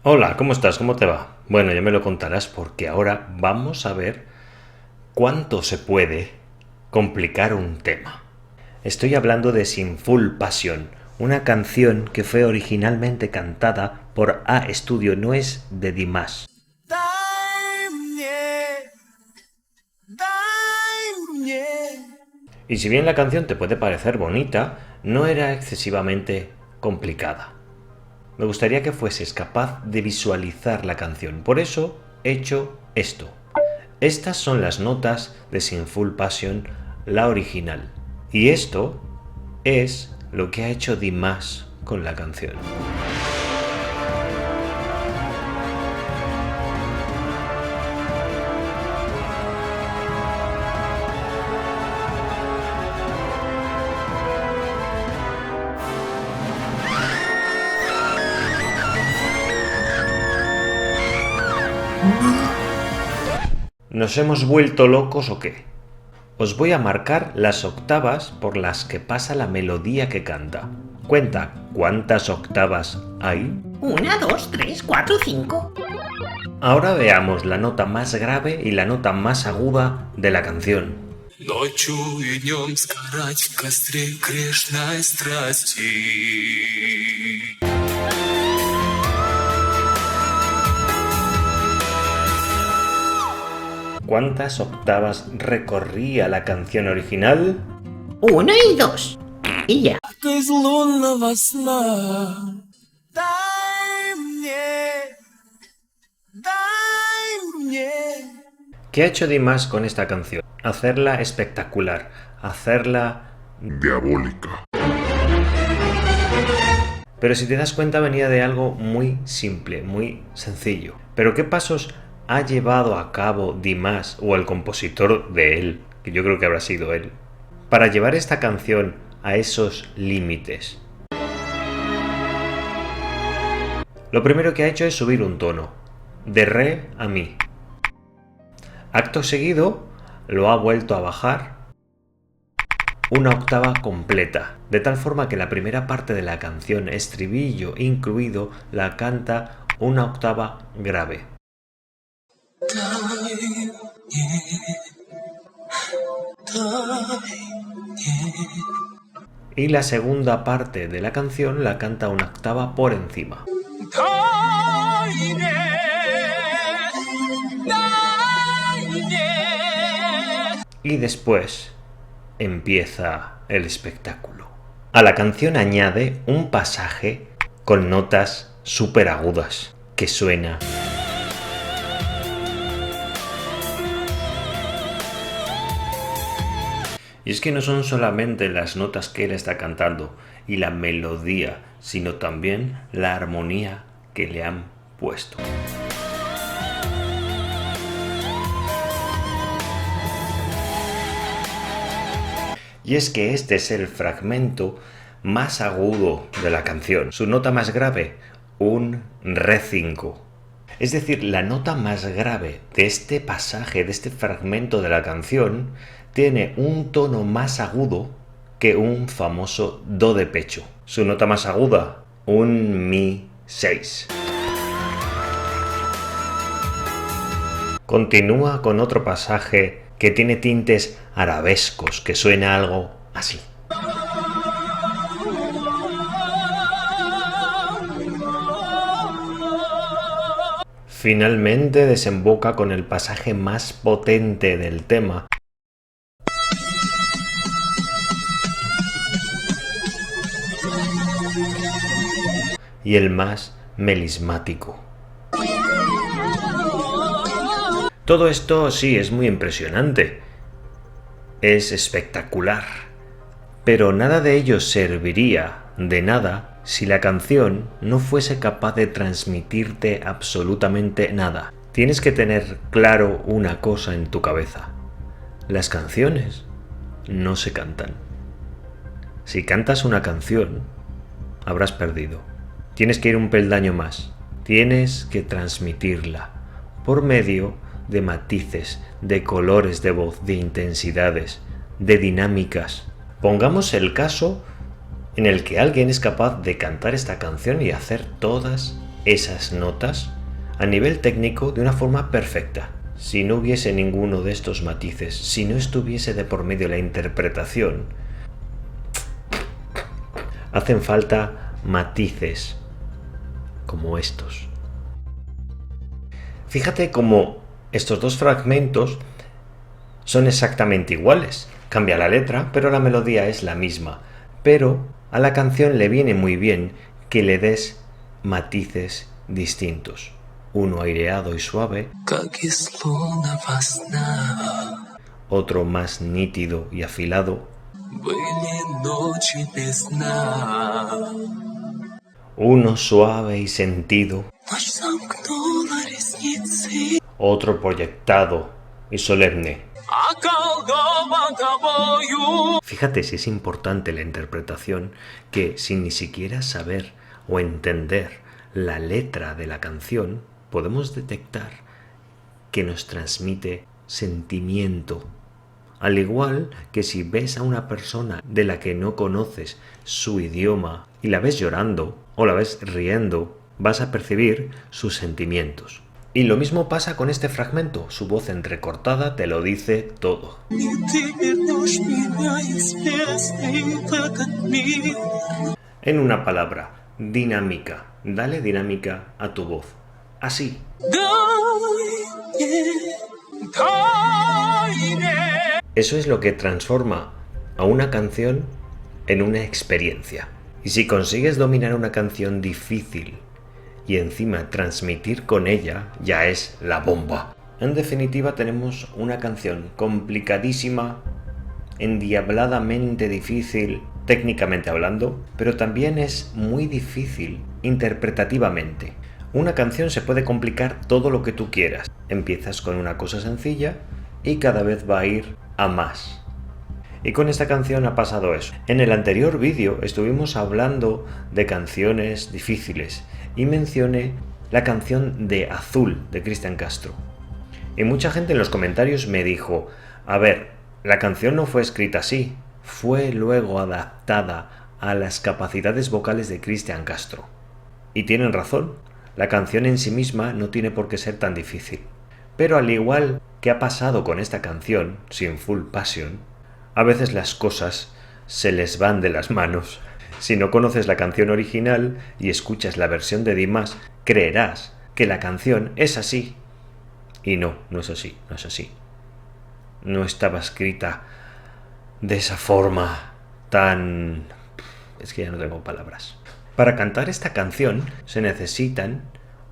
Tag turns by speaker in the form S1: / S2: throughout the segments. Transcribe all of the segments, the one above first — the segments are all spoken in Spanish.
S1: Hola, ¿cómo estás? ¿Cómo te va? Bueno, ya me lo contarás porque ahora vamos a ver cuánto se puede complicar un tema. Estoy hablando de Sinful Passion, una canción que fue originalmente cantada por A Studio, no es de Dimash. Y si bien la canción te puede parecer bonita, no era excesivamente complicada. Me gustaría que fueses capaz de visualizar la canción. Por eso he hecho esto. Estas son las notas de Sinful Passion, la original. Y esto es lo que ha hecho Dimash con la canción. ¿Nos hemos vuelto locos o qué? Os voy a marcar las octavas por las que pasa la melodía que canta. Cuenta, ¿cuántas octavas hay?
S2: 1, 2, 3, 4, 5.
S1: Ahora veamos la nota más grave y la nota más aguda de la canción.
S3: Ночью и днем сгорать в костре грешной страсти.
S1: ¿Cuántas octavas recorría la canción original?
S2: 1 y 2. Y ya.
S3: Из лунного сна. Дай мне.
S1: ¿Qué ha hecho Dimash con esta canción? Hacerla espectacular, hacerla
S4: diabólica.
S1: Pero si te das cuenta venía de algo muy simple, muy sencillo. ¿Pero qué pasos ha llevado a cabo Dimash o el compositor de él, que yo creo que habrá sido él, para llevar esta canción a esos límites? Lo primero que ha hecho es subir un tono, de re a mi. Acto seguido lo ha vuelto a bajar una octava completa, de tal forma que la primera parte de la canción, estribillo incluido, la canta una octava grave. Y la segunda parte de la canción la canta una octava por encima. Y después empieza el espectáculo. A la canción añade un pasaje con notas súper agudas que suena. Y es que no son solamente las notas que él está cantando y la melodía, sino también la armonía que le han puesto. Y es que este es el fragmento más agudo de la canción. Su nota más grave, un re 5. Es decir, la nota más grave de este pasaje, de este fragmento de la canción, tiene un tono más agudo que un famoso do de pecho. Su nota más aguda, un mi 6. Continúa con otro pasaje que tiene tintes arabescos, que suena algo así. Finalmente desemboca con el pasaje más potente del tema, y el más melismático. Todo esto sí es muy impresionante, es espectacular, pero nada de ello serviría de nada si la canción no fuese capaz de transmitirte absolutamente nada. Tienes que tener claro una cosa en tu cabeza: las canciones no se cantan. Si cantas una canción, habrás perdido. Tienes que ir un peldaño más. Tienes que transmitirla por medio de matices, de colores de voz, de intensidades, de dinámicas. Pongamos el caso en el que alguien es capaz de cantar esta canción y hacer todas esas notas a nivel técnico de una forma perfecta. Si no hubiese ninguno de estos matices, si no estuviese de por medio la interpretación, hacen falta matices como estos. Fíjate cómo estos dos fragmentos son exactamente iguales. Cambia la letra, pero la melodía es la misma. Pero a la canción le viene muy bien que le des matices distintos. Uno aireado y suave,
S3: как из лунного сна.
S1: otro más nítido y afilado,
S3: Были ночи без сна.
S1: uno suave y sentido,
S3: Ночь сомкнула ресницы,
S1: otro proyectado y solemne.
S3: околдован тобою.
S1: Fíjate si es importante la interpretación, que sin ni siquiera saber o entender la letra de la canción, podemos detectar que nos transmite sentimiento. Al igual que si ves a una persona de la que no conoces su idioma y la ves llorando o la ves riendo, vas a percibir sus sentimientos. Y lo mismo pasa con este fragmento, su voz entrecortada te lo dice todo.
S3: И ты вернешь меня известный в этот мир.
S1: En una palabra, dinámica. Dale dinámica a tu voz. Así.
S3: Дай мне.
S1: Eso es lo que transforma a una canción en una experiencia. Y si consigues dominar una canción difícil y encima transmitir con ella, ya es la bomba. En definitiva, tenemos una canción complicadísima, endiabladamente difícil, técnicamente hablando, pero también es muy difícil interpretativamente. Una canción se puede complicar todo lo que tú quieras. Empiezas con una cosa sencilla y cada vez va a ir a más. Y con esta canción ha pasado eso. En el anterior vídeo estuvimos hablando de canciones difíciles y mencioné la canción de Azul de Cristian Castro. Y mucha gente en los comentarios me dijo, a ver, la canción no fue escrita así, fue luego adaptada a las capacidades vocales de Cristian Castro. Y tienen razón, la canción en sí misma no tiene por qué ser tan difícil. Pero al igual que ha pasado con esta canción, sin Full Passion, a veces las cosas se les van de las manos. Si no conoces la canción original y escuchas la versión de Dimas, creerás que la canción es así. Y no, no es así, no es así. No estaba escrita de esa forma tan... Es que ya no tengo palabras. Para cantar esta canción se necesitan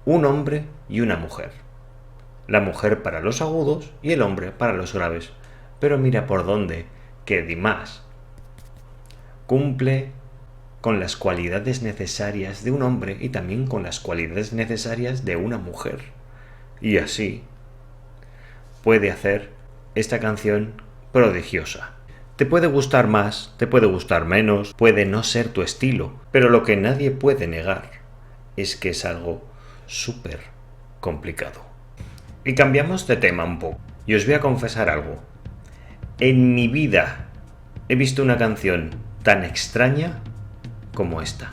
S1: un hombre y una mujer. La mujer para los agudos y el hombre para los graves. Pero mira por dónde que Dimas cumple con las cualidades necesarias de un hombre y también con las cualidades necesarias de una mujer. Y así puede hacer esta canción prodigiosa. Te puede gustar más, te puede gustar menos, puede no ser tu estilo, pero lo que nadie puede negar es que es algo súper complicado. Y cambiamos de tema un poco. Y os voy a confesar algo. En mi vida he visto una canción tan extraña como esta.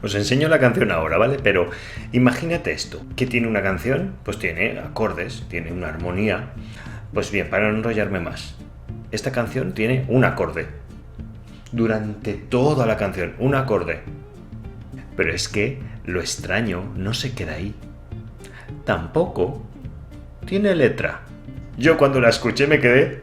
S1: Os enseño la canción ahora, ¿vale? Pero imagínate esto. ¿Qué tiene una canción? Pues tiene acordes, tiene una armonía. Pues bien, para no enrollarme más, esta canción tiene un acorde. Durante toda la canción, un acorde. Pero es que lo extraño no se queda ahí. Tampoco tiene letra. Yo cuando la escuché me quedé...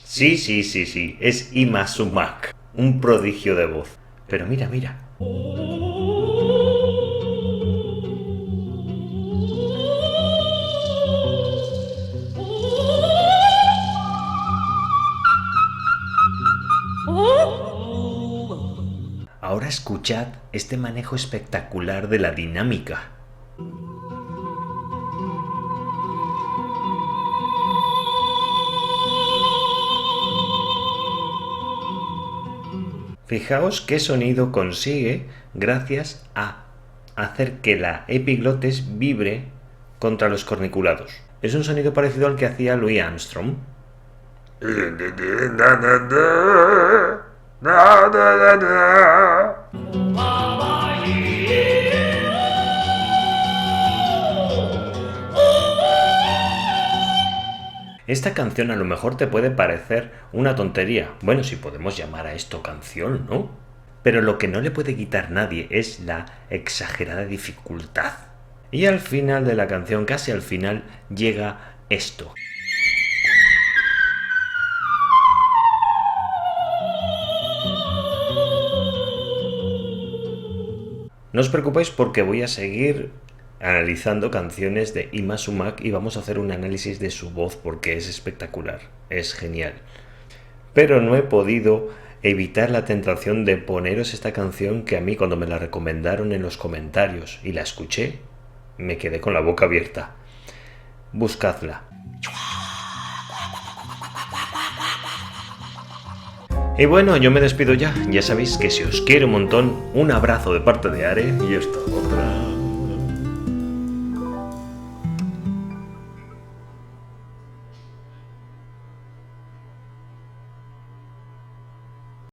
S1: Sí, es Ima Sumac, un prodigio de voz. Pero mira, mira. Ahora escuchad este manejo espectacular de la dinámica. Fijaos qué sonido consigue gracias a hacer que la epiglotis vibre contra los corniculados. Es un sonido parecido al que hacía Louis Armstrong. Esta canción a lo mejor te puede parecer una tontería. Bueno, si podemos llamar a esto canción, ¿no? Pero lo que no le puede quitar nadie es la exagerada dificultad. Y al final de la canción, casi al final, llega esto. No os preocupéis porque voy a seguir analizando canciones de Yma Sumac y vamos a hacer un análisis de su voz porque es espectacular, es genial. Pero no he podido evitar la tentación de poneros esta canción que a mí cuando me la recomendaron en los comentarios y la escuché, me quedé con la boca abierta. Buscadla. Y bueno, yo me despido ya. Ya sabéis que si os quiero un montón, un abrazo de parte de Are y es todo.